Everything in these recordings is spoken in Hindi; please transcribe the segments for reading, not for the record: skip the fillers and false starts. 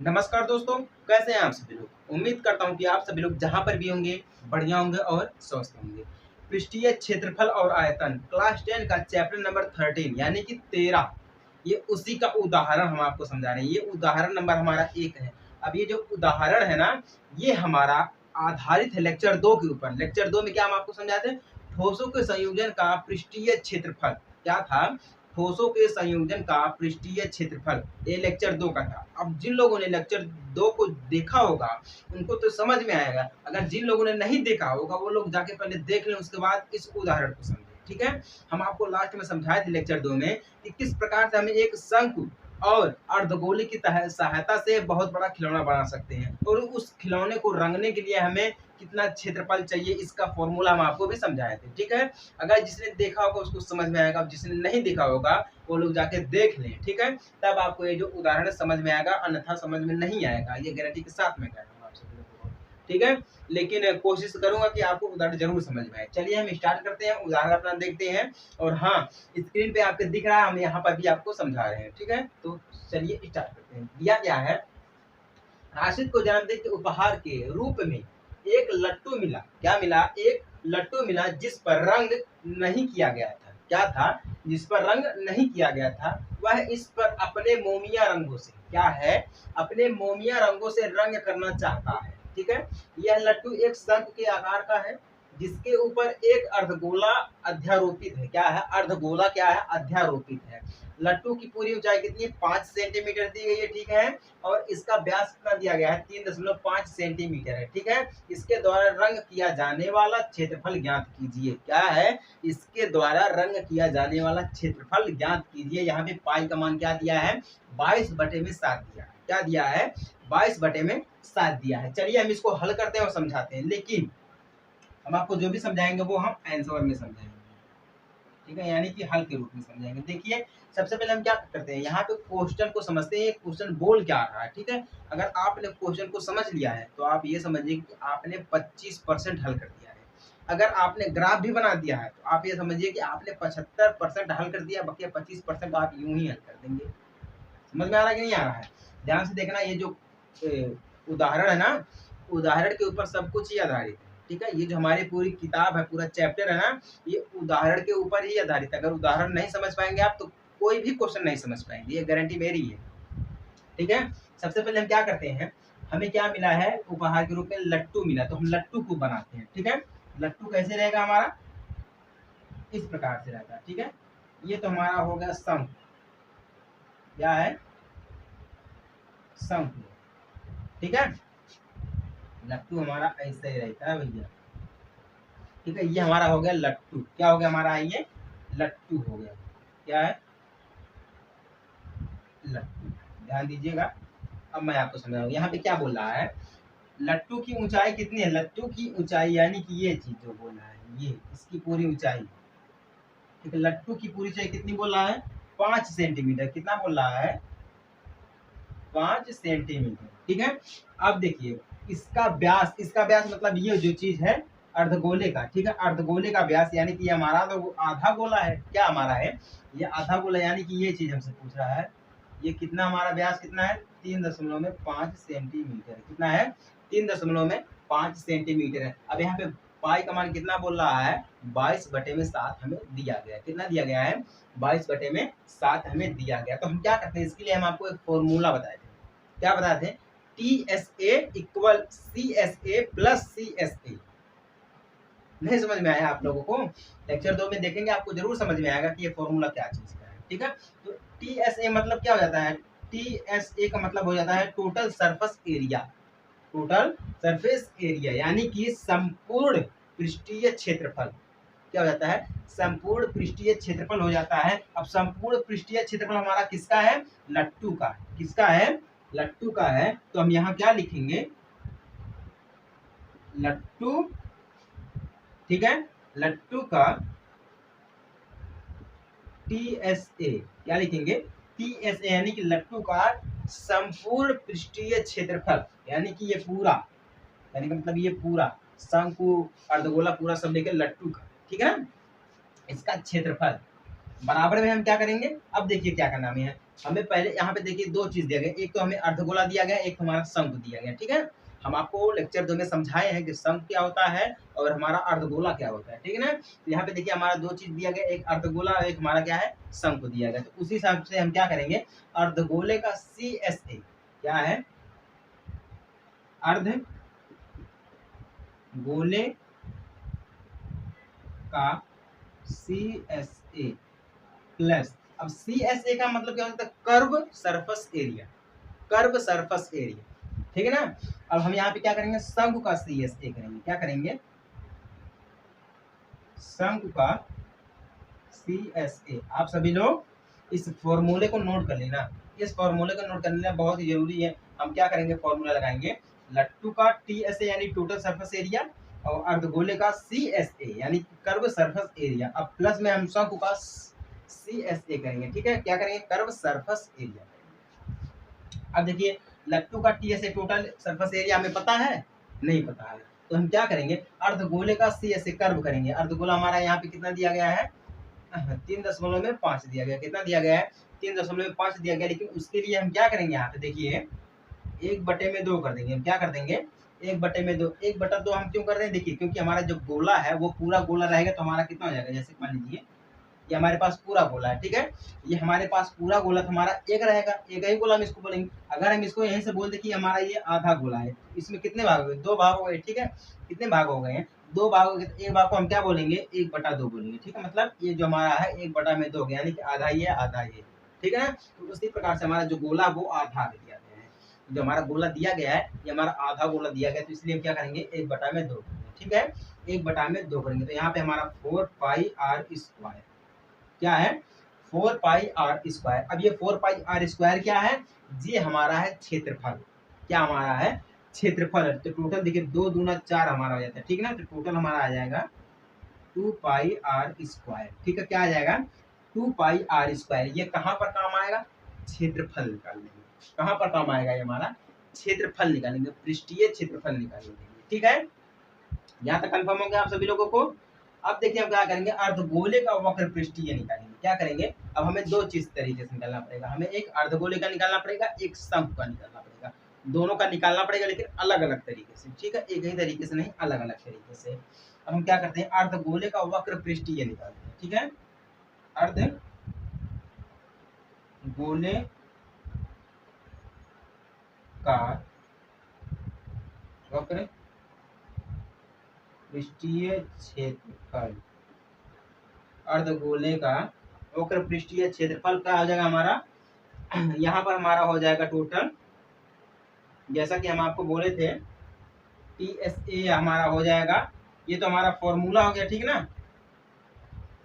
नमस्कार दोस्तों, कैसे हैं आप सभी लोग। उम्मीद करता हूं कि आप सभी लोग जहां पर भी होंगे बढ़िया होंगे और स्वस्थ होंगे। पृष्ठीय क्षेत्रफल और आयतन क्लास 10 का चैप्टर नंबर 13 यानी कि 13, ये उसी का उदाहरण हम आपको समझा रहे हैं। ये उदाहरण नंबर हमारा 1 है। अब ये जो उदाहरण है ना, ये हमारा आधारित है लेक्चर 2 के ऊपर। लेक्चर 2 में क्या हम आपको समझाते हैं, ठोसों के संयोजन का पृष्ठीय क्षेत्रफल। क्या था, ठोसों के संयोजन का पृष्ठीय क्षेत्रफल। ये लेक्चर 2 का था। अब जिन लोगों ने लेक्चर 2 को देखा होगा उनको तो समझ में आएगा, अगर जिन लोगों ने नहीं देखा होगा वो लोग जाके पहले देख लें, उसके बाद इस उदाहरण को समझें। ठीक है, हम आपको लास्ट में समझाए थे लेक्चर 2 में कि किस प्रकार से हमें एक शंकु और अर्धगोले की सहायता से बहुत बड़ा खिलौना बना सकते हैं, और उस खिलौने को रंगने के लिए हमें कितना क्षेत्रफल चाहिए, इसका फॉर्मूला हम आपको भी समझाए थे। ठीक है, अगर जिसने देखा होगा उसको समझ में आएगा, जिसने नहीं देखा होगा वो लोग जाके देख लें। ठीक है, तब आपको ये जो उदाहरण समझ में आएगा, अन्यथा समझ में नहीं आएगा, ये गारंटी के साथ में कह रहा हूँ आप सभी लोगों को। ठीक है, लेकिन कोशिश करूंगा कि आपको उदाहरण जरूर समझ में आए। चलिए हम स्टार्ट करते हैं, उदाहरण अपना देखते हैं। और हाँ, स्क्रीन पे आपके दिख रहा है, हम यहाँ पर भी आपको समझा रहे हैं। ठीक है, तो चलिए स्टार्ट करते हैं। दिया क्या है, राशिद को जन्मदिन के उपहार के रूप में एक लट्टू मिला। क्या मिला, एक लट्टू मिला जिस पर रंग नहीं किया गया था। क्या था, जिस पर रंग नहीं किया गया था। वह इस पर अपने मोमिया रंगों से, क्या है, अपने मोमिया रंगों से रंग करना चाहता है। ठीक है, यह लट्टू एक शंख के आकार का है जिसके ऊपर एक अर्धगोला अध्यारोपित है। क्या है, अर्धगोला क्या है, अध्यारोपित है। लट्टू की पूरी ऊंचाई कितनी, 5 सेंटीमीटर दी गई है। ठीक है, और इसका व्यास कितना दिया गया है, 3.5 सेंटीमीटर है। ठीक है, इसके द्वारा रंग किया जाने वाला क्षेत्रफल ज्ञात कीजिए। क्या है, इसके द्वारा रंग किया जाने वाला क्षेत्रफल ज्ञात कीजिए। यहाँ पे पाई का मान क्या दिया है, 22/7 दिया है। क्या दिया है, 22/7 दिया है। चलिए हम इसको हल करते हैं और समझाते हैं, लेकिन हम आपको जो भी समझाएंगे वो हम आंसर में समझाएंगे। ठीक है, यानी कि हल के रूप में समझाएंगे। देखिए, सबसे पहले हम क्या करते हैं, यहाँ पे क्वेश्चन को समझते हैं, क्वेश्चन बोल क्या रहा है। ठीक है, अगर आपने क्वेश्चन को समझ लिया है तो आप ये समझिए कि आपने 25% हल कर दिया है। अगर आपने ग्राफ भी बना दिया है तो आप ये समझिए कि आपने 75% हल कर दिया, बाकी 25% आप यूं ही हल कर देंगे। समझ में आ रहा है कि नहीं आ रहा है, ध्यान से देखना। ये जो उदाहरण है ना, उदाहरण के ऊपर सब कुछ ही आधारित है। ठीक है, ये जो हमारी पूरी किताब है, पूरा चैप्टर है ना, ये उदाहरण के ऊपर ही आधारित है। अगर उदाहरण नहीं समझ पाएंगे आप तो कोई भी क्वेश्चन नहीं समझ पाएंगे, ये गारंटी मेरी है। ठीक है, सबसे पहले हम क्या करते हैं, हमें क्या मिला है, उपहार के रूप में लट्टू मिला, तो हम लट्टू को बनाते हैं। ठीक है, लट्टू कैसे रहेगा हमारा, इस प्रकार से रहता है। ठीक है, ये तो हमारा हो गया शंख। क्या है, शंख। ठीक है, लट्टू हमारा ऐसे ही रहता है भैया। ठीक है, ये हमारा हो गया लट्टू। क्या हो गया हमारा, ये लट्टू हो गया। क्या है, लट्टू। ध्यान दीजिएगा, अब मैं आपको समझाऊंगा। यहाँ पे क्या बोल रहा है, लट्टू की ऊंचाई कितनी है, लट्टू की ऊंचाई यानी कि ये चीज जो बोल रहा है, ये इसकी पूरी ऊंचाई। ठीक है, लट्टू की पूरी ऊंचाई कितनी बोल रहा है, 5 सेंटीमीटर। कितना बोल रहा है, 5 सेंटीमीटर। ठीक है, अब देखिए इसका व्यास मतलब ये जो चीज है अर्धगोले का। ठीक है, अर्धगोले का व्यास यानी कि ये हमारा तो आधा गोला है। क्या हमारा है, ये आधा गोला, यानी कि ये चीज हमसे पूछ रहा है। ये कितना हमारा व्यास कितना है, 3.5 सेंटीमीटर। कितना है, 3.5 सेंटीमीटर है। अब यहाँ पे पाई का मान कितना बोल रहा है, 22/7 हमें दिया गया। कितना दिया गया है, 22/7 हमें दिया गया। तो हम क्या करते हैं, इसके लिए हम आपको एक फॉर्मूला बताए थे। क्या बताए थे, TSA equal CSA plus CSA। नहीं समझ में आया आप लोगों को, लेक्चर 2 में देखेंगे, आपको जरूर समझ में आएगा कि ये फॉर्मूला क्या चीज का है। ठीक है, तो TSA मतलब क्या हो जाता है, TSA का मतलब हो जाता है total surface area. Total surface area यानी कि संपूर्ण पृष्ठीय क्षेत्रफल। क्या हो जाता है, संपूर्ण पृष्ठीय क्षेत्रफल हो जाता है। अब संपूर्ण पृष्ठीय क्षेत्रफल हमारा किसका है, लट्टू का। किसका है, लट्टू का है। तो हम यहाँ क्या लिखेंगे, लट्टू। ठीक है, लट्टू का TSA क्या लिखेंगे, TSA यानी कि लट्टू का संपूर्ण पृष्ठीय क्षेत्रफल, यानी कि ये पूरा, यानी कि मतलब ये पूरा शंकु अर्धगोला पूरा सब लेकर लट्टू का। ठीक है ना, इसका क्षेत्रफल बराबर में हम क्या करेंगे, अब देखिए क्या करना है, हमें पहले यहाँ पे देखिए दो चीज दिया गया, एक तो हमें अर्धगोला दिया गया, एक हमारा शंकु दिया गया। ठीक है, हम आपको लेक्चर 2 में समझाए हैं कि शंकु क्या होता है और हमारा अर्धगोला क्या होता है। ठीक है ना, तो यहाँ पे देखिए हमारा दो चीज दिया गया, एक अर्धगोला और एक हमारा क्या है, शंकु दिया गया। तो उसी हिसाब से हम क्या करेंगे, अर्धगोले का CSA क्या है, अर्ध गोले का CSA प्लस, अब CSA का मतलब क्या होता है, curve surface area, curve surface area. ठीक है ना, अब हम यहाँ पे क्या करेंगे, शंकु का CSA करेंगे, क्या करेंगे, शंकु का CSA। आप सभी लोग इस फॉर्मूले को नोट कर लेना, इस फॉर्मूले को नोट कर लेना बहुत ही जरूरी है। हम क्या करेंगे, फॉर्मूला लगाएंगे, लट्टू का TSA यानी टोटल सरफेस एरिया और अर्धगोले का CSA यानी कर्व सरफेस एरिया। अब प्लस में हम शंकु का CSA करेंगे। ठीक है, क्या करेंगे, कर्व सरफेस एरिया। अब देखिए लट्टू का TSA टोटल सरफेस एरिया हमें पता है, नहीं पता है, तो हम क्या करेंगे, अर्धगोले का CSA कर्व करेंगे। अर्धगोला हमारा यहाँ पे कितना दिया गया है, 3.5 दिया गया, कितना दिया गया है, 3.5 दिया गया। लेकिन उसके लिए हम क्या करेंगे, यहाँ पे देखिए 1/2 कर देंगे। हम क्या कर देंगे, 1/2, 1/2 हम क्यों कर रहे हैं, देखिए क्योंकि हमारा जो गोला है वो पूरा गोला रहेगा तो हमारा कितना हो जाएगा, जैसे मान लीजिए ये हमारे पास पूरा गोला है। ठीक है, ये हमारे पास पूरा गोला तो हमारा एक रहेगा, एक ही गोला हम इसको बोलेंगे। अगर हम इसको यहीं से बोल दे कि हमारा ये आधा गोला है, इसमें कितने भाग हो गए, 2 भाग हो गए। ठीक है, कितने भाग हो गए हैं, 2 भाग हो गए, तो एक भाग को हम क्या बोलेंगे, 1/2 बोलेंगे। ठीक है, मतलब ये जो हमारा है 1/2 हो गया, यानी कि आधा ये आधा ये। ठीक है ना, तो उसी प्रकार से हमारा जो गोला वो आधा दिया गया है, जो हमारा गोला दिया गया है ये हमारा आधा गोला दिया गया, तो इसलिए हम क्या करेंगे, 1/2। ठीक है, 1/2 करेंगे, तो यहाँ पे हमारा 4πr², क्या है, 4πr²। अब ये 4πr² क्या है, ये हमारा है क्षेत्रफल, क्या हमारा है, क्षेत्रफल। तो टोटल देखिए 2 दूना 4 हमारा हो जाता है। ठीक है ना, तो टोटल हमारा आ जाएगा 2πr²। ठीक है, क्या आ जाएगा, 2πr²। ये कहाँ पर काम आएगा, क्षेत्रफल निकालने में। कहाँ पर काम आएगा ये हमारा, क्षेत्रफल निकालेंगे, पृष्ठीय क्षेत्रफल निकालेंगे। ठीक है, यहाँ तक कंफर्म हो गया आप सभी लोगों को। अब देखिए हम क्या करेंगे, अर्धगोले का वक्र पृष्ठीय निकालेंगे। क्या करेंगे, अब हमें दो चीज तरीके से निकालना पड़ेगा, हमें एक अर्धगोले का निकालना पड़ेगा, एक शंकु का निकालना पड़ेगा। दोनों का निकालना पड़ेगा लेकिन अलग अलग तरीके से। ठीक है, एक ही तरीके से नहीं, अलग अलग तरीके से। अब हम क्या करते हैं, अर्धगोले का वक्र पृष्ठीय निकालते हैं। ठीक है, अर्धगोले का वक्र पृष्ठीय क्षेत्रफल, अर्धगोले का वक्र पृष्ठीय क्षेत्रफल क्या हो जाएगा हमारा, यहाँ पर हमारा हो जाएगा टोटल, जैसा कि हम आपको बोले थे TSA हमारा हो जाएगा, ये तो हमारा फॉर्मूला हो गया। ठीक ना,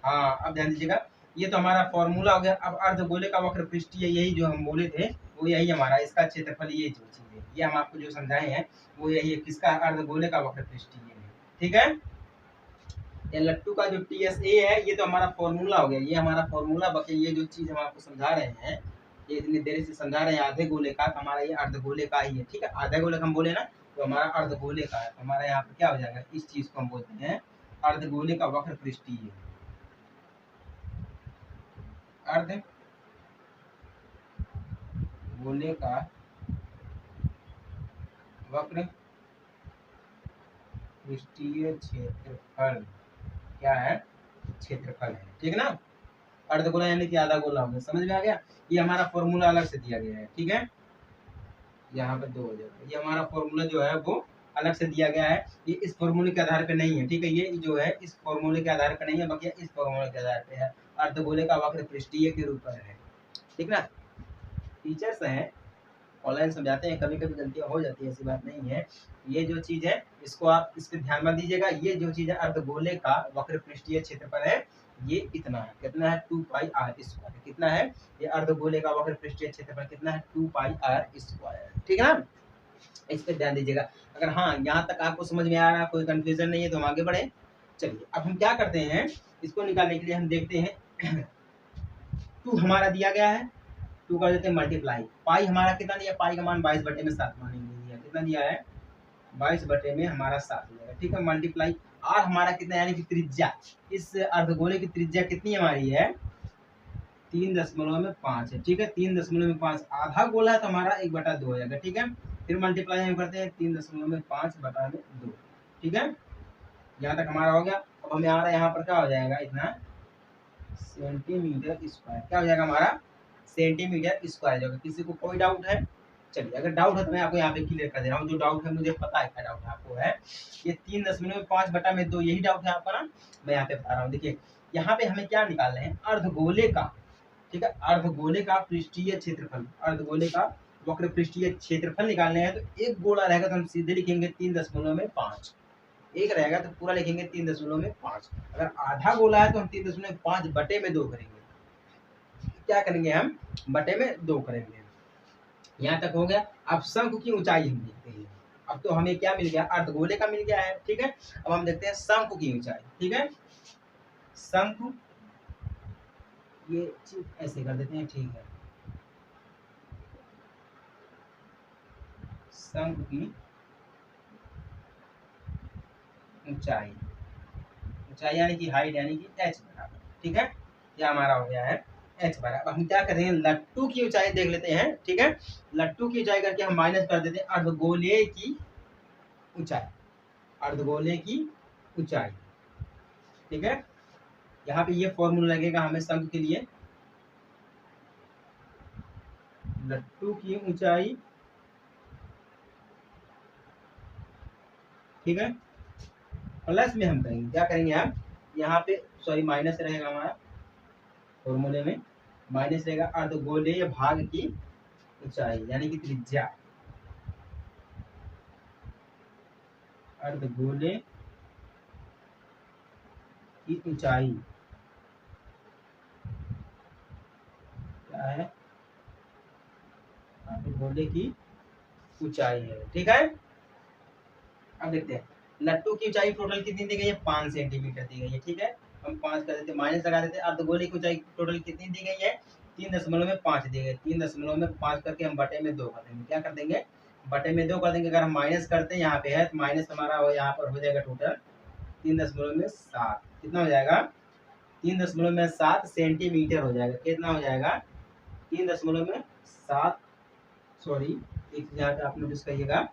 हाँ अब ध्यान दीजिएगा, ये तो हमारा फॉर्मूला हो गया। अब अर्धगोले का वक्र पृष्ठीय, यही जो हम बोले थे वो यही हमारा, इसका क्षेत्रफल ये जो चीज है, ये हम आपको जो समझाए हैं वो यही है, किसका, अर्धगोले का वक्र पृष्ठीय है। ठीक है, ये लट्टू का जो TSA है ये तो हमारा फॉर्मूला हो गया, ये हमारा फॉर्मूला। बाकी ये जो चीज हम आपको समझा रहे हैं, ये इतनी देर से समझा रहे हैं आधे गोले का, तो हमारा ये अर्धगोले का ही है। ठीक है, आधे गोले का हम बोले ना, तो हमारा अर्धगोले का है, तो हमारा यहाँ पे क्या हो जाएगा, इस चीज को हम बोलते हैं अर्धगोले का वक्र पृष्ठीय, अर्धगोले का वक्र पृष्ठीय क्षेत्रफल क्या है, क्षेत्रफल है। ठीक है ना, अर्धगोला यानी कि आधा गोला हो गया, समझ में आ गया। ये हमारा फॉर्मूला अलग से दिया गया है। ठीक है, यहाँ पे 2 हो जाएगा, ये हमारा फॉर्मूला जो है वो अलग से दिया गया है, ये इस फॉर्मूले के आधार पे नहीं है। ठीक है, ये जो है इस फॉर्मूले के आधार पे नहीं है, बाकी इस फॉर्मूले के आधार पे है, अर्धगोले का वक्र पृष्ठीय के रूप में है। ठीक ना, टीचर्स हैं ऑनलाइन समझाते हैं, कभी कभी गलतियां हो जाती है, ऐसी बात नहीं है। ये जो चीज है इसको आप इस पे ध्यान मत दीजिएगा, ये जो चीज है अर्धगोले का वक्र पृष्ठीय क्षेत्रफल है, ये इतना है, कितना है, 2πr²। कितना है, ये अर्धगोले का वक्र पृष्ठीय क्षेत्रफल कितना है, 2πr²। ठीक है ना, इस पे ध्यान दीजिएगा। अगर हाँ यहाँ तक आपको समझ में आ रहा है, कोई कंफ्यूजन नहीं है, तो हम आगे बढ़े। चलिए अब हम क्या करते हैं, इसको निकालने के लिए हम देखते हैं 2 हमारा दिया गया है, 2 कर देते हैं मल्टीप्लाई, पाई हमारा कितना दिया, पाई का मान 22/7 मानेंगे, कितना दिया है, 22/7 हमारा 7 दिया। ठीक है, मल्टीप्लाई आर हमारा कितना, यानी कि त्रिज्या, इस अर्धगोले की त्रिज्या कितनी हमारी है, 3.5 है, ठीक है। 3.5 आधा गोला है तो हमारा 1/2 हो जाएगा, ठीक है। फिर मल्टीप्लाई हम करते हैं 3.5/2, ठीक है। यहाँ तक हमारा हो गया। अब हमें आ रहा है यहाँ पर क्या हो जाएगा, इतना सेंटीमीटर स्क्वायर, क्या हो जाएगा हमारा सेंटीमीटर स्क्वायर होगा। किसी को कोई डाउट है? चलिए, अगर डाउट है तो मैं आपको यहाँ पे क्लियर कर दे रहा हूँ। जो डाउट है मुझे पता है क्या डाउट है आपको है, ये 3.5/2 यही डाउट है आपका ना। मैं यहाँ पे बता रहा हूँ, देखिए यहाँ पे हमें क्या निकालना है, अर्धगोले का, ठीक है, अर्धगोले का पृष्ठीय क्षेत्रफल, अर्धगोले का वक्र पृष्ठीय क्षेत्रफल निकालने हैं। तो एक गोला रहेगा तो हम सीधे लिखेंगे 3.5, एक रहेगा तो पूरा लिखेंगे 3.5। अगर आधा गोला है तो हम 3.5/2 करेंगे, क्या करेंगे हम, बटे में 2 करेंगे। यहाँ तक हो गया। अब शंकु की ऊंचाई हम देखते हैं। अब तो हमें क्या मिल गया, अर्धगोले का मिल गया है, ठीक है। अब हम देखते हैं शंकु की ऊंचाई, ठीक है। शंकु, ये चीज ऐसे कर देते हैं, ठीक है। शंकु की ऊंचाई, ऊंचाई यानी कि हाइट, यानी कि h बराबर, ठीक है। क्या हमारा हो गया है, h बराबर। हम क्या करेंगे, लट्टू की ऊंचाई देख लेते हैं, ठीक है। लट्टू की ऊंचाई करके हम माइनस कर देते हैं अर्धगोले की ऊंचाई, अर्धगोले की ऊंचाई, ठीक है। यहाँ पे ये फॉर्मूला लगेगा हमें शंकु के लिए, लट्टू की ऊंचाई, ठीक है, प्लस में हम करेंगे, क्या करेंगे हम यहाँ पे, सॉरी माइनस रहेगा हमारा फॉर्मूले में, माइनस रहेगा अर्धगोलीय भाग की ऊंचाई यानी कि त्रिज्या, अर्धगोले की ऊंचाई क्या है, अर्धगोले की ऊंचाई है, ठीक है। अब देखते हैं लट्टू की ऊंचाई टोटल कितनी दी गई है, 5 सेंटीमीटर दी गई है, ठीक है। हम 5 कर देते, माइनस लगा देते। अर्धगोले की ऊंचाई टोटल कितनी दी गई है, 3.5 दी गई। 3.5 करके हम बटे में 2 कर देंगे, क्या कर देंगे, बटे में 2 कर देंगे। अगर हम माइनस करते हैं, यहाँ पे है तो माइनस हमारा यहाँ पर हो जाएगा टोटल 3.7, कितना हो जाएगा, 3.7 सेंटीमीटर हो जाएगा। कितना हो जाएगा, 3.7, सॉरी एक चीज यहाँ पे आप नोटिस करिएगा,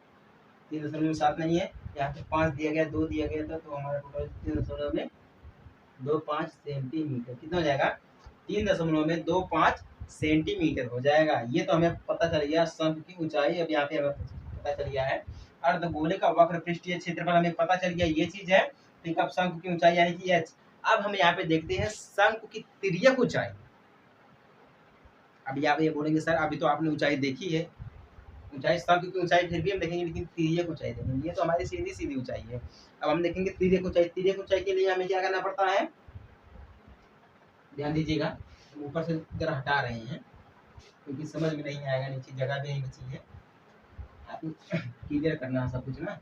3.7 नहीं है, यहाँ पे 5 दिया गया, 2 दिया गया था, तो हमारा टोटल 3.25 सेंटीमीटर, कितना हो जाएगा, 3.25 सेंटीमीटर हो जाएगा। ये तो हमें पता चल गया शंकु की ऊंचाई। अब यहाँ पे हमें पता चल गया है अर्धगोले का वक्र पृष्ठीय क्षेत्रफल, हमें पता चल गया, ये चीज है, ठीक। अब शंकु की ऊंचाई यानी कि h। अब हम यहाँ पे देखते हैं शंकु की तिर्यक ऊंचाई। अभी आप ये बोलेंगे सर अभी तो आपने ऊंचाई देखी है, ऊंचाई शंकु की ऊंचाई फिर भी हम देखेंगे, लेकिन तिर्यक ऊंचाई देखेंगे, ये तो हमारी सीधी सीधी ऊंचाई है। अब हम देखेंगे तिर्यक ऊंचाई। तिर्यक ऊंचाई के लिए हमें क्या करना पड़ता है, ध्यान दीजिएगा, ऊपर से जरा हटा रहे हैं क्योंकि समझ में नहीं आएगा, नीचे जगह भी नहीं बची है, आप क्लियर करना है सब कुछ ना,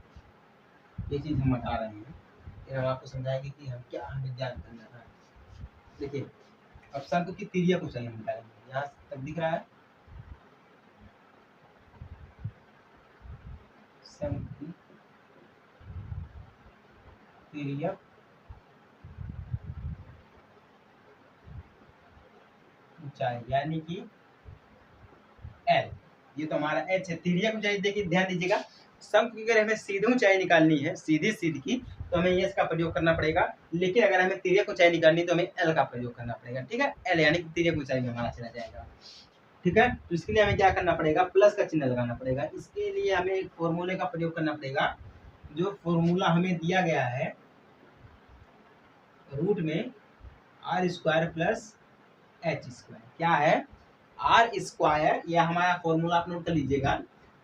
ये चीज हम हटा रहे हैं, फिर हम आपको समझाएंगे कि हम क्या हमें ध्यान करना है। देखिए अब शंकु की तिर्यक ऊंचाई हम निकालेंगे, यहाँ तक दिख रहा है, शंकु की तिर्यक ऊंचाई यानी कि L, ये तो हमारा h है। तिर्यक ऊंचाई देखिए, ध्यान दीजिएगा, शंकु की अगर हमें सीधी ऊंचाई निकालनी है, सीधी सीधी की, तो हमें s का प्रयोग करना पड़ेगा, लेकिन अगर हमें तिर्यक ऊंचाई निकालनी है तो हमें l का प्रयोग करना पड़ेगा, ठीक है। l यानी कि तिर्यक ऊंचाई में हमारा चला जाएगा, ठीक है। तो इसके लिए हमें क्या करना पड़ेगा, प्लस का चिन्ह लगाना पड़ेगा। इसके लिए हमें एक फॉर्मूले का प्रयोग करना पड़ेगा, जो फॉर्मूला हमें दिया गया है रूट में r² प्लस h², क्या है, r², यह हमारा फॉर्मूला आप नोट कर लीजिएगा।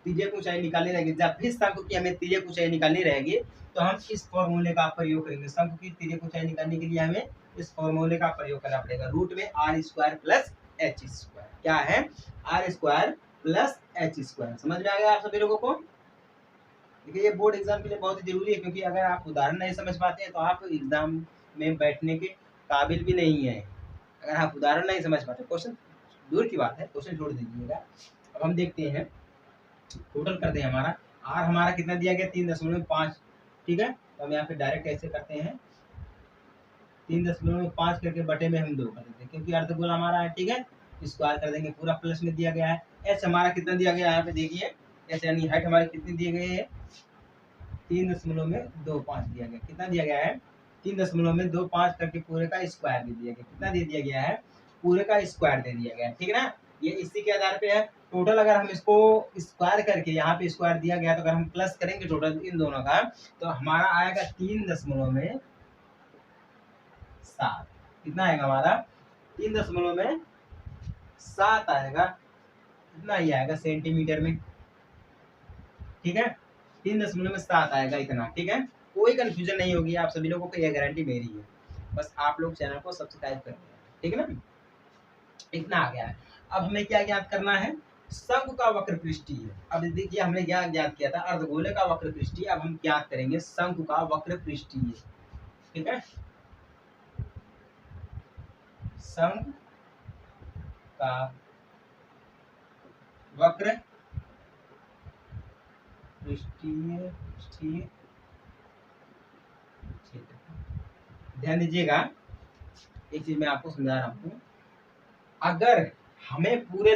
तिर्यक ऊंचाई निकालनी रहेगी, जब भी शंकु की हमें तिर्यक ऊंचाई निकालनी रहेगी तो हम इस फॉर्मूले का प्रयोग करेंगे। शंकु की तिर्यक ऊंचाई निकालने के लिए हमें इस फॉर्मूले का प्रयोग करना पड़ेगा, रूट में r² प्लस h², क्या है, r² प्लस h²। समझ में आ गया आप सभी लोगों को। देखिए ये बोर्ड एग्जाम के लिए बहुत ही जरूरी है, क्योंकि अगर आप उदाहरण नहीं समझ पाते हैं तो आप एग्जाम में बैठने के काबिल भी नहीं है। अगर आप उदाहरण नहीं समझ पाते, क्वेश्चन दूर की बात है, क्वेश्चन छोड़ दीजिएगा। अब हम देखते हैं, टोटल करते हैं, हमारा आर हमारा कितना दिया गया, 3.5, ठीक है। तो हम यहाँ पे डायरेक्ट ऐसे करते हैं, 3.5 करके बटे में हम 2 कर देते हैं क्योंकि अर्धगोल हमारा है, ठीक है। स्क्वायर कर देंगे, पूरा प्लस में दिया गया है। एच हमारा कितना दिया गया है यहाँ पे देखिए, एच यानी हाइट हमारी कितनी दी गई है, 3.25 दिया गया। कितना दिया गया है, 3.25 करके पूरे का स्क्वायर दे दिया गया। कितना दे दिया गया है, पूरे का स्क्वायर दे दिया गया है, ठीक है ना। ये इसी के आधार पे है। टोटल अगर हम इसको स्क्वायर करके, यहाँ पे स्क्वायर दिया गया तो अगर हम प्लस करेंगे टोटल इन दोनों का तो हमारा आएगा 3.7। कितना आएगा हमारा, 3.7 आएगा। इतना ही आएगा सेंटीमीटर में, ठीक है। 3.7 आएगा इतना, ठीक है। कोई कंफ्यूजन नहीं होगी आप सभी लोगों को, यह गारंटी मेरी है। बस आप लोग चैनल को सब्सक्राइब कर लें, ठीक है ना। इतना आ गया है। अब हमें क्या ज्ञात करना है, शंकु का वक्र पृष्ठीय। अब देखिए हमने क्या ज्ञात किया था, अर्धगोले का वक्र पृष्ठीय। अब हम ज्ञात करेंगे शंकु का वक्र पृष्ठीय, ठीक है। शंकु का वक्र पृष्ठीय क्षेत्र। ध्यान दीजिएगा, एक चीज मैं आपको समझा रहा हूँ। अगर हमें पूरे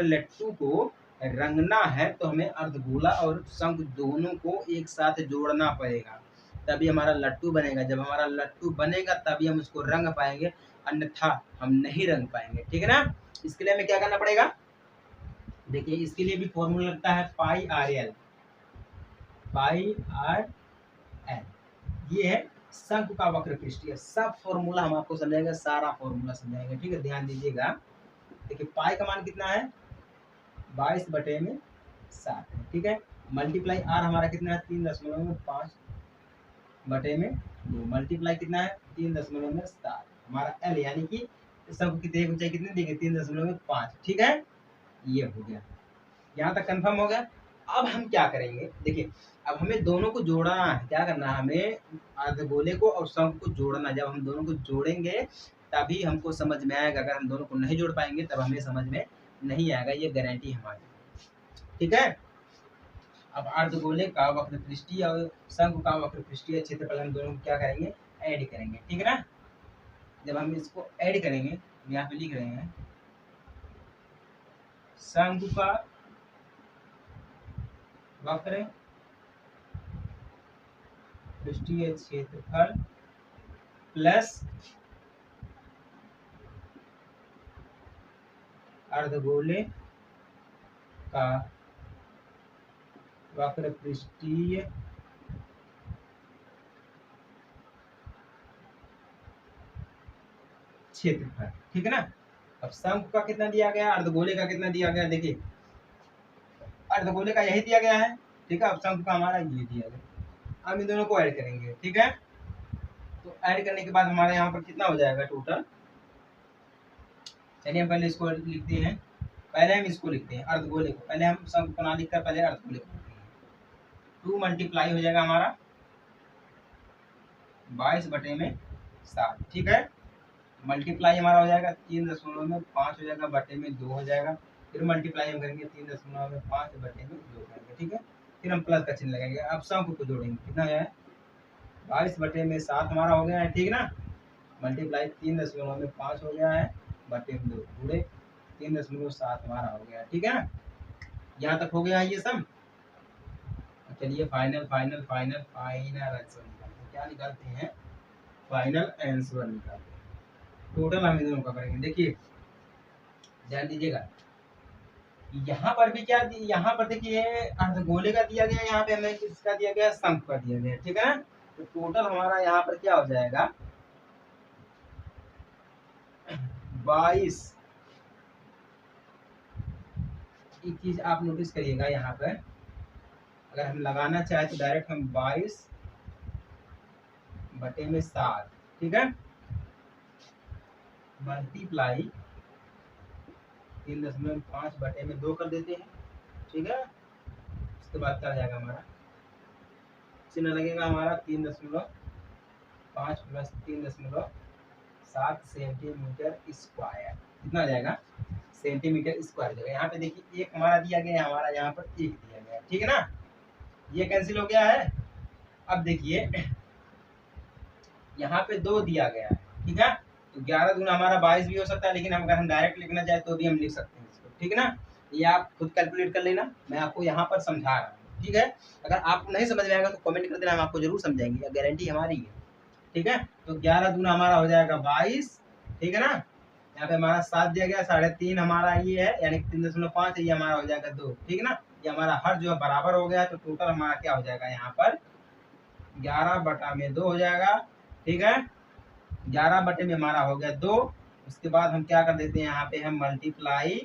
लट्टू को रंगना है तो हमें अर्धगोला और शंकु दोनों को एक साथ जोड़ना पड़ेगा, तभी हमारा लट्टू बनेगा। जब हमारा लट्टू बनेगा तभी हम उसको रंग पाएंगे, अन्यथा हम नहीं रंग पाएंगे, ठीक है ना। इसके लिए हमें क्या करना पड़ेगा, देखिए इसके लिए भी फॉर्मूला लगता है पाई आर एल। ये है शंकु का वक्र पृष्ठीय। सब फॉर्मूला हम आपको समझाएंगे, सारा फॉर्मूला समझाएंगे, ठीक है। ध्यान दीजिएगा, देखिए पाई का मान कितना है, 22/7, ठीक है। मल्टीप्लाई आर हमारा कितना है, 3.5 बटे में 2, मल्टीप्लाई कितना है 3.7। हमारा एल यानी कि शंकु की ऊंचाई कितनी दी गई, 3.5, ठीक है। ये हो गया, यहाँ तक कंफर्म हो गया। अब हम क्या करेंगे, देखिए अब हमें दोनों को जोड़ना है। क्या करना है, हमें अर्धगोले को और शंकु को जोड़ना। जब हम दोनों को जोड़ेंगे तभी हमको समझ में आएगा। अगर हम दोनों को नहीं जोड़ पाएंगे तब हमें समझ में नहीं आएगा, ये गारंटी हमारी, ठीक है। अब अर्धगोले का वक्र पृष्ठीय और शंकु का वक्र पृष्ठीय क्षेत्रफल हम दोनों को क्या करेंगे, ऐड करेंगे, ठीक है ना। जब हम इसको ऐड करेंगे, यहाँ पे लिख रहे हैं शंकु का वक्र पृष्ठीय क्षेत्रफल प्लस अर्धगोले का वक्र पृष्ठीय क्षेत्रफल, ठीक है ना। अब शंकु का कितना दिया गया, अर्धगोले का कितना दिया गया, देखिए अर्धगोले का यही दिया गया है, ठीक है। अब शंकु का हमारा ये दिया गया। हम इन दोनों को ऐड करेंगे, ठीक है। तो ऐड करने के बाद हमारे यहाँ पर कितना हो जाएगा टोटल, चलिए हम पहले इसको लिखते हैं। पहले हम इसको लिखते हैं अर्धगोले को, पहले हम शंकु को ना लिखकर पहले अर्धगोले को लिखते हैं। 2 मल्टीप्लाई हो जाएगा हमारा 22/7, ठीक है। मल्टीप्लाई हमारा हो जाएगा 3.5 हो जाएगा, बटे में 2 हो जाएगा। फिर मल्टीप्लाई हम करेंगे 3.5 बटे में 2 करेंगे, ठीक है। फिर हम प्लस का चिन्ह लगाएंगे। अब शंकु को जोड़ेंगे, कितना है 22/7 हमारा हो गया है, ठीक ना। मल्टीप्लाई 3.5 हो गया है, बटे में 2 पूरे 3.7 हमारा हो गया, ठीक है ना। यहाँ तक हो गया है ये सब। चलिए final final final final answer निकालते हैं। क्या निकालते हैं, फाइनल आंसर निकालते हैं। टोटल हम इन दोनों का करेंगे। देखिए ध्यान दीजिएगा, यहाँ पर भी क्या, यहाँ पर देखिए अर्धगोले का दिया गया, यहाँ पे हमें किसका दिया गया, शंकु का दिया गया, ठीक है ना। तो टोटल हमारा यहाँ पर क्या हो जाएगा 22। एक चीज आप नोटिस करिएगा, यहाँ पर अगर हम लगाना चाहे तो डायरेक्ट हम 22/7, ठीक है, मल्टीप्लाई 3.5/2 कर देते हैं, ठीक है। उसके बाद क्या जाएगा हमारा चिन्ह लगेगा हमारा 3.5 प्लस 3.7 सेंटीमीटर स्क्वायर। कितना जाएगा, सेंटीमीटर स्क्वायर जाएगा। यहाँ पे देखिए एक हमारा दिया गया है, हमारा यहाँ पर 1 दिया गया है, ठीक है ना। ये कैंसिल हो गया है। अब देखिए यहाँ पे 2 दिया गया है, ठीक है। तो 11 दूना हमारा 22 भी हो सकता है, लेकिन अगर हम डायरेक्ट लिखना चाहे तो भी हम लिख सकते हैं इसको, ठीक है ना। ये आप खुद कैलकुलेट कर लेना, मैं आपको यहाँ पर समझा रहा हूँ, ठीक है। अगर आपको नहीं समझ में आएगा तो कमेंट कर देना, हम आपको जरूर समझाएंगे, गारंटी हमारी है, ठीक है। तो 11 दूना हमारा हो जाएगा 22, ठीक है ना। यहाँ पे हमारा 7 दिया गया, 3.5 हमारा ये है, यानी 3.5 ये हमारा हो जाएगा 2, ठीक है ना। ये हमारा हर जो है बराबर हो गया, तो टोटल हमारा क्या हो जाएगा यहाँ पर 11/2 हो जाएगा, ठीक है। 11 बटे में हमारा हो गया 2। उसके बाद हम क्या कर देते हैं, यहाँ पे हम मल्टीप्लाई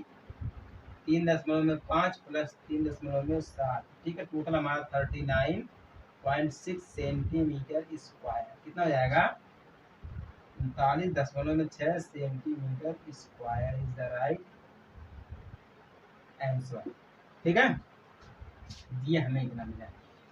3.5 प्लस 3.7, ठीक है। टोटल हमारा 39.6 सेंटीमीटर स्क्वायर कितना हो जाएगा 39.6 centimetre square is the right answer, ठीक है। ये हमें इतना मिला है,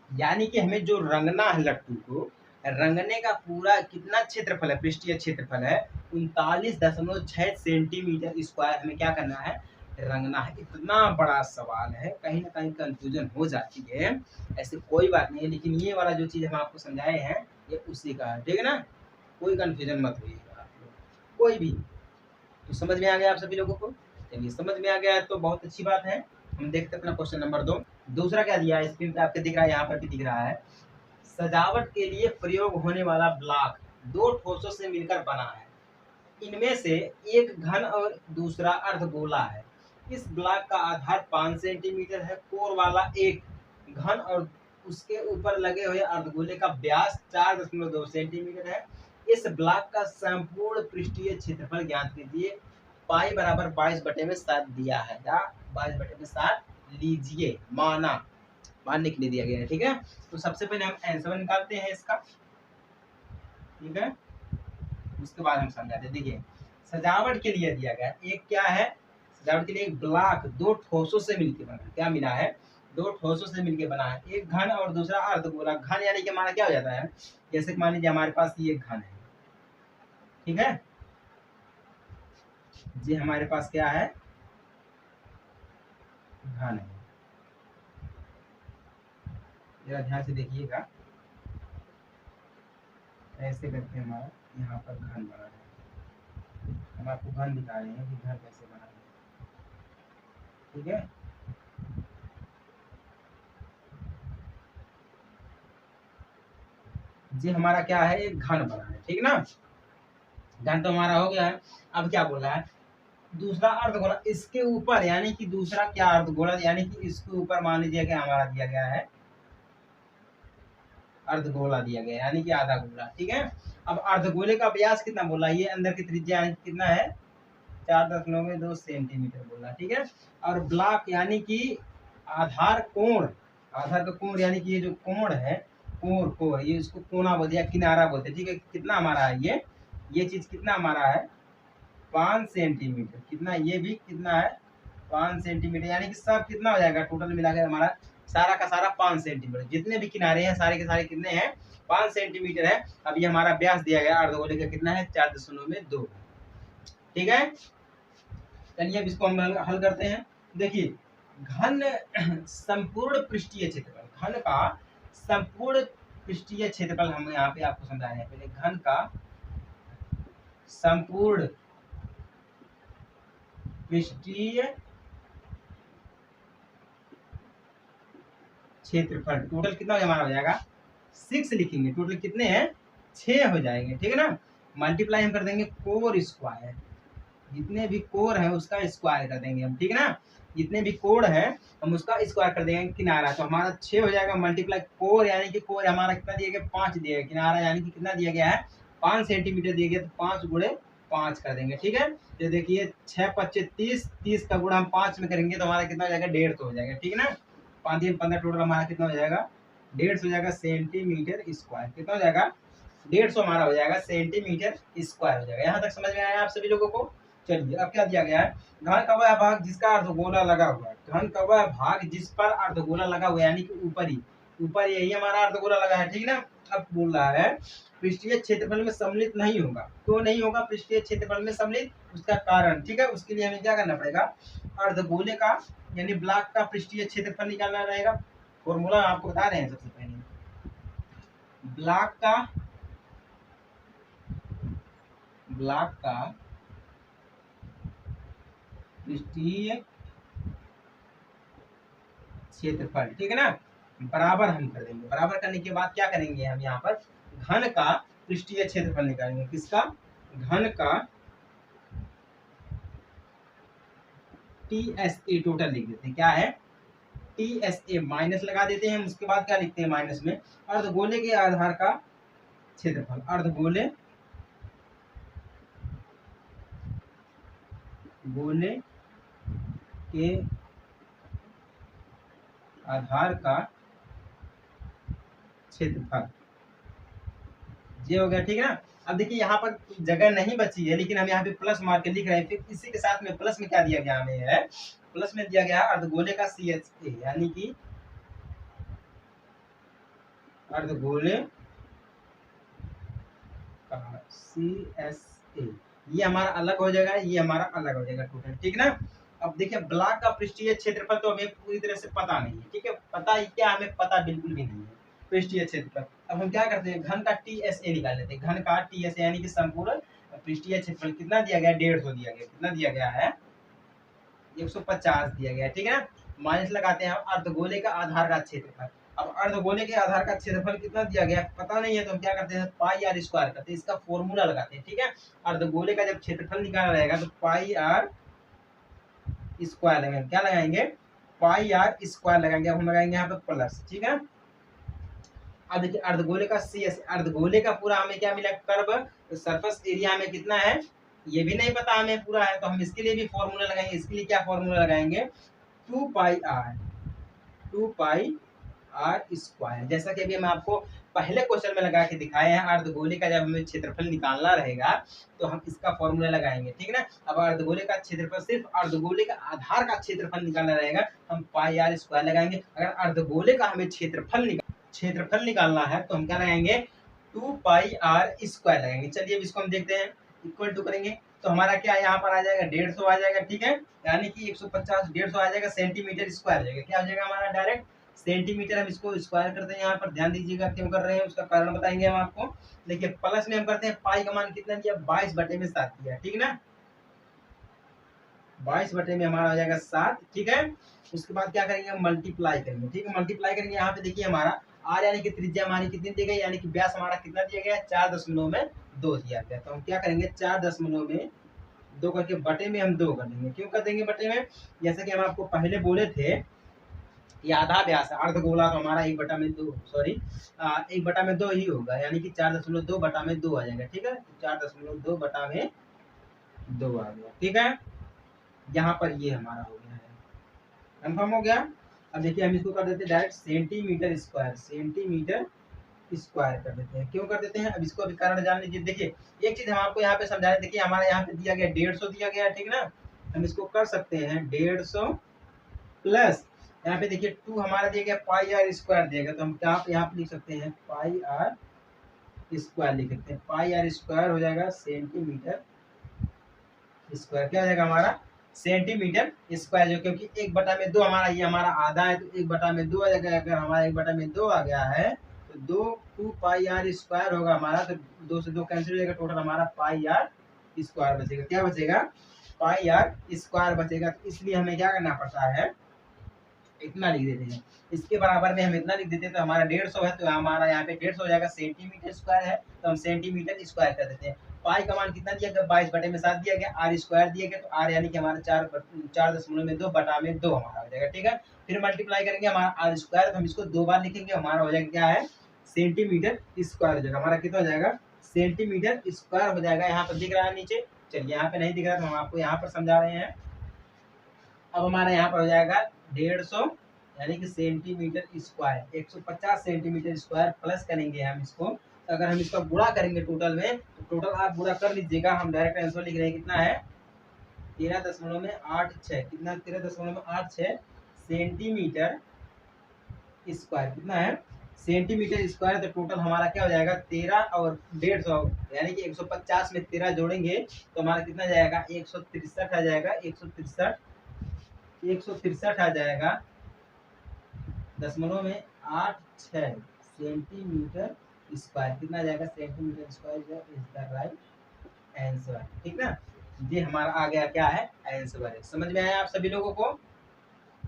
यानी कि हमें जो रंगना है लट्टू को, रंगने का पूरा कितना क्षेत्रफल है, पृष्ठीय क्षेत्रफल है 39.6 सेंटीमीटर स्क्वायर। हमें क्या करना है, रंगना है। इतना बड़ा सवाल है, कहीं ना कहीं कंफ्यूजन हो जाती है, ऐसे कोई बात नहीं है, लेकिन ये वाला जो चीज़ हम आपको समझाए हैं ये उसी का है, ठीक है ना। कोई कंफ्यूजन मत होइएगा आप लोग, कोई भी। तो समझ में आ गया आप सभी लोगों को, चलिए समझ में आ गया तो बहुत अच्छी बात है। हम देखते हैं अपना क्वेश्चन नंबर 2। दूसरा क्या दिया है, स्क्रीन पे आपके दिख रहा है, यहाँ पर भी दिख रहा है। सजावट के लिए प्रयोग होने वाला ब्लॉक 2 ठोसों से मिलकर बना है। इनमें से एक घन और दूसरा अर्धगोला है। इस ब्लॉक का आधार 5 सेंटीमीटर है। कोर वाला एक घन और उसके ऊपर लगे हुए अर्धगोले का व्यास 4.2 सेंटीमीटर है। इस ब्लॉक का संपूर्ण पृष्ठीय क्षेत्रफल ज्ञात कीजिए। पाई बराबर 22/7 दिया है, या 22/7 लीजिए, मानने के लिए दिया गया है, ठीक है। तो सबसे पहले हम आंसर निकालते हैं इसका, ठीक है। उसके बाद हम समझाते हैं। देखिए सजावट के लिए दिया गया एक क्या है, सजावट के लिए एक ब्लॉक 2 ठोसों से मिलकर बना, क्या मिला है 2 ठोसों से मिलकर बना है। एक घन और दूसरा अर्धगोला। घन यानी कि हमारा क्या हो जाता है, जैसे कि मान लीजिए हमारे पास ये घन है, ठीक है। ये हमारे पास क्या है, घन है। जरा ध्यान से देखिएगा, ऐसे करके हमारा यहाँ पर घन बना है। हम आपको घन दिखा रहे हैं कि घन कैसे बना है, ठीक है। ये हमारा क्या है, एक घन बना है, ठीक ना। घन तो हमारा हो गया है। अब क्या बोल रहा है, दूसरा अर्धगोला इसके ऊपर, यानी कि दूसरा क्या अर्धगोला, यानी कि इसके ऊपर मान लीजिए कि हमारा दिया गया है अर्धगोला दिया गया, यानी कि आधा गोला, ठीक है। अब अर्धगोले का व्यास कितना बोला, ये अंदर की त्रिज्या कितना है 4.2 सेंटीमीटर बोला, ठीक है। और ब्लॉक यानी कि आधार कोण, आधार का कोण यानी कि ये जो कोण है, कोण ये इसको कोना बोलते हैं, किनारा बोलते हैं, ठीक है। कितना हमारा है ये चीज कितना हमारा है 5 सेंटीमीटर। कितना, ये भी कितना है 5 सेंटीमीटर, यानी कि सब कितना हो जाएगा टोटल मिलाकर हमारा सारा का सारा 5 सेंटीमीटर। जितने भी किनारे हैं सारे के सारे कितने हैं 5 सेंटीमीटर है। अब ये हमारा व्यास दिया गया अर्धगोले का कितना है 4.2, ठीक है। चलिए अब इसको हम हल करते हैं। देखिए घन संपूर्ण पृष्ठीय क्षेत्रफल, घन का संपूर्ण पृष्ठीय क्षेत्रफल हम यहाँ पे आपको समझाए हैं। पहले घन का संपूर्ण पृष्ठीय क्षेत्रफल टोटल कितना हमारा हो जाएगा 6 लिखेंगे। टोटल कितने हैं 6 हो जाएंगे, ठीक है ना। मल्टीप्लाई हम कर देंगे कोर स्क्वायर, जितने भी कोर है उसका स्क्वायर कर देंगे हम, ठीक है ना। जितने भी कोण है हम उसका स्क्वायर कर देंगे। किनारा तो हमारा 6 हो जाएगा, मल्टीप्लाई कोर यानी कि कोर हमारा कितना दिया गया 5 दिया गया। किनारा यानी कि कितना दिया गया है 5 सेंटीमीटर दिया गया, तो 5 गुणे 5 कर देंगे, ठीक है। तो देखिए 6 5 30, 30 का गुणा हम 5 में करेंगे तो हमारा कितना हो जाएगा 150 हो जाएगा, ठीक है ना। 5 3 15 टोटल हमारा कितना हो जाएगा 150 हो जाएगा सेंटीमीटर स्क्वायर। कितना हो जाएगा 150 हमारा हो जाएगा सेंटीमीटर स्क्वायर हो जाएगा। यहाँ तक समझ में आया आप सभी लोगों को। चलिए अब क्या दिया गया है, घन का वह भाग जिसका अर्धगोला लगा हुआ है। घन का वह भाग जिस पर अर्धगोला लगा हुआ है, यानी कि ऊपर यही हमारा अर्धगोला लगा है, ठीक है ना। अब बोल रहा है पृष्ठीय क्षेत्रफल में सम्मिलित नहीं होगा। क्यों नहीं होगा पृष्ठीय क्षेत्रफल में सम्मिलित, उसका कारण, ठीक है। उसके लिए हमें क्या करना पड़ेगा, अर्धगोले का यानी ब्लॉक का पृष्ठीय क्षेत्रफल निकालना रहेगा। फॉर्मूला आपको बता रहे हैं। सबसे पहले ब्लॉक का ब्लॉक का पृष्ठीय क्षेत्रफल, ठीक है ना, बराबर हम कर देंगे। बराबर करने के बाद क्या करेंगे हम यहाँ पर घन का पृष्ठीय क्षेत्रफल निकालेंगे। किसका? घन का TSA टोटल लिख देते हैं। क्या है? TSA माइनस लगा देते हैं। उसके बाद क्या लिखते हैं माइनस में? अर्धगोले के आधार का क्षेत्रफल। अर्धगोले गोले के आधार का क्षेत्रफल, ये हो गया, ठीक है ना। अब देखिए यहाँ पर जगह नहीं बची है, लेकिन हम यहाँ पे प्लस मार के लिख रहे हैं। फिर इसी के साथ में प्लस में क्या दिया गया हमें है? प्लस में दिया गया है अर्धगोले का CSA, यानी कि अर्धगोले का CSA। ये हमारा अलग हो जाएगा, ये हमारा अलग हो जाएगा टोटल, ठीक ना। अब देखिए ब्लॉक का पृष्ठीय क्षेत्रफल तो हमें पूरी तरह से पता नहीं है, ठीक है। पता ही क्या, हमें पता बिल्कुल भी नहीं है पृष्ठीय क्षेत्रफल। अब हम क्या करते हैं, घन का TSA निकाल लेते हैं। घन का TSA यानी कि संपूर्ण पृष्ठीय क्षेत्रफल कितना दिया गया? 150 दिया गया। कितना दिया गया है? 150 दिया गया, ठीक है ना। माइनस लगाते हैं हम अर्धगोले का आधार का क्षेत्रफल। अब अर्धगोले के आधार का क्षेत्रफल कितना दिया गया पता नहीं है, तो हम क्या करते हैं पाई आर स्क्वायर करते हैं। इसका फॉर्मूला लगाते हैं, ठीक है। अर्धगोले का जब क्षेत्रफल निकाला रहेगा तो पाई आर स्क्वायर लगाएंगे। क्या लगाएंगे? पाई आर स्क्वायर लगाएंगे। अब हम लगाएंगे यहाँ पे प्लस, ठीक है। अब देखिए अर्धगोले का CS, अर्धगोले का पूरा हमें क्या मिला? कर्व सरफेस एरिया हमें कितना है ये भी नहीं पता हमें पूरा है, तो हम इसके लिए भी फॉर्मूला लगाएंगे। इसके लिए क्या फॉर्मूला लगाएंगे? 2 पाई आर स्क्वायर। जैसा कि अभी हम आपको पहले क्वेश्चन में लगा के दिखाए हैं, अर्धगोले का जब हमें क्षेत्रफल निकालना रहेगा तो हम इसका फॉर्मूला लगाएंगे, ठीक है ना। अब अर्धगोले का क्षेत्रफल, सिर्फ अर्धगोले का आधार का क्षेत्रफल निकालना रहेगा, हम पाई आर स्क्वायर लगाएंगे। अगर अर्धगोले का हमें क्षेत्रफल निकालना है तो हम क्या लगाएंगे? 2 पाई आर स्क्वायर लगाएंगे। चलिए अब इसको हम देखते हैं, इक्वल टू करेंगे तो हमारा क्या यहाँ पर आ जाएगा? 150 आ जाएगा, ठीक है। यानी कि 150 150 आ जाएगा सेंटीमीटर स्क्वायर आ जाएगा। क्या हो जाएगा हमारा? Direct centimetre. हम इसको स्क्वायर करते हैं यहाँ पर, ध्यान दीजिएगा क्यों कर रहे हैं, उसका कारण बताएंगे हम आपको। देखिए प्लस में हम करते हैं, पाई का मान कितना दिया? 22/7 दिया, ठीक ना। 22 बटे में हमारा आ जाएगा 7, ठीक है। उसके बाद क्या करेंगे? हम मल्टीप्लाई करेंगे, ठीक है। मल्टीप्लाई करेंगे, यहाँ पे देखिए हमारा आर यानी कि त्रिज्या हमारी कितनी दी गई, यानी कि व्यास हमारा कितना दिया गया? 4.2 दिया गया। तो हम क्या करेंगे? 4.2 करके बटे में हम 2 कर देंगे। क्यों कर देंगे बटे में? जैसे कि हम आपको पहले बोले थे, ये आधा व्यास है। अर्धगोला तो हमारा 1/2, सॉरी 1/2 ही होगा, यानी कि 4.2/2 आ जाएगा, ठीक है। 4.2/2 आ गया, ठीक है। यहाँ पर ये हमारा हो गया है, कंफर्म हो गया। अब देखिए हम इसको कर देते हैं डायरेक्ट सेंटीमीटर स्क्वायर कर देते हैं। क्यों कर देते हैं? अब इसको अभी कारण जान लीजिए। देखिए एक चीज हम आपको यहाँ पे समझा रहे, देखिए हमारा यहाँ पे दिया गया 150 दिया गया, ठीक ना। हम इसको कर सकते हैं 150 प्लस यहाँ पे देखिए 2 हमारा दिया गया, पाई आर स्क्वायर दिया गया, तो हम क्या यहाँ पे लिख सकते हैं? पाई आर स्क्वायर लिख सकते हैं। पाई आर स्क्वायर हो जाएगा सेंटीमीटर स्क्वायर। क्या हो जाएगा हमारा? सेंटीमीटर स्क्वायर, जो क्योंकि 1/2 हमारा, ये हमारा आधा है तो 1/2 आ जाएगा। अगर हमारा 1/2 आ गया है तो 2 पाई आर स्क्वायर होगा हमारा, तो 2 से 2 कैंसिल हो जाएगा, टोटल हमारा पाई आर स्क्वायर बचेगा। क्या बचेगा? पाई आर स्क्वायर बचेगा। तो इसलिए हमें क्या करना पड़ता है? इतना लिख देते हैं। इसके बराबर में हम इतना लिख देते हैं, तो हमारा 150 है, तो हमारा यहाँ पे 150 हो जाएगा। सेंटीमीटर स्क्वायर है तो हम सेंटीमीटर स्क्वायर कर देते हैं। पाई का मान कितना दिया गया? 22/7 दिया गया। आर स्क्वायर दिया गया, तो आर यानी कि हमारा 4.2/2 हमारा हो जाएगा, ठीक है। फिर मल्टीप्लाई करेंगे हमारा आर स्क्वायर, तो हम इसको 2 बार लिखेंगे, हमारा हो जाएगा क्या है? सेंटीमीटर स्क्वायर हो जाएगा। हमारा कितना हो जाएगा? सेंटीमीटर स्क्वायर हो जाएगा। यहाँ पर दिख रहा है नीचे, चलिए यहाँ पे नहीं दिख रहा तो हम आपको यहाँ पर समझा रहे हैं। अब हमारा यहाँ पर हो जाएगा 150 यानी कि centimetre square, 150 centimetre square plus करेंगे हम इसको। तो अगर हम इसका गुणा करेंगे टोटल में, तो टोटल आप गुणा कर लीजिएगा। हम डायरेक्ट आंसर लिख रहे हैं, कितना है? 13.86, कितना? 13.86 सेंटीमीटर स्क्वायर। कितना है? Centimetre square. तो टोटल हमारा क्या हो जाएगा? 13 और 150, यानी कि 150 में 13 जोड़ेंगे तो हमारा कितना जाएगा? 163 आ जाएगा। 163 आ जाएगा 0.86 सेंटीमीटर स्क्वायर। कितना आ जाएगा? Centimetre square is the right answer, ठीक ना। ये हमारा आ गया क्या है, आंसर। समझ में आया आप सभी लोगों को?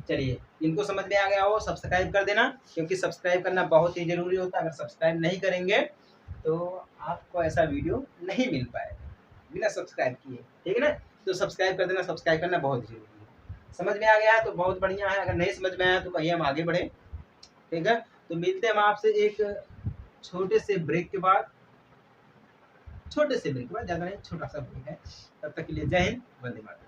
चलिए, इनको समझ में आ गया हो सब्सक्राइब कर देना, क्योंकि सब्सक्राइब करना बहुत ही जरूरी होता है। अगर सब्सक्राइब नहीं करेंगे तो आपको ऐसा वीडियो नहीं मिल पाएगा बिना सब्सक्राइब किए, ठीक है ना। तो सब्सक्राइब कर देना, सब्सक्राइब करना बहुत जरूरी है। समझ में आ गया है तो बहुत बढ़िया है, अगर नहीं समझ में आया तो कहिए हम आगे बढ़े, ठीक है। तो मिलते हैं हम आपसे एक छोटे से ब्रेक के बाद, ज़्यादा नहीं, छोटा सा ब्रेक है। तब तक के लिए जय हिंद, वंदे मातरम।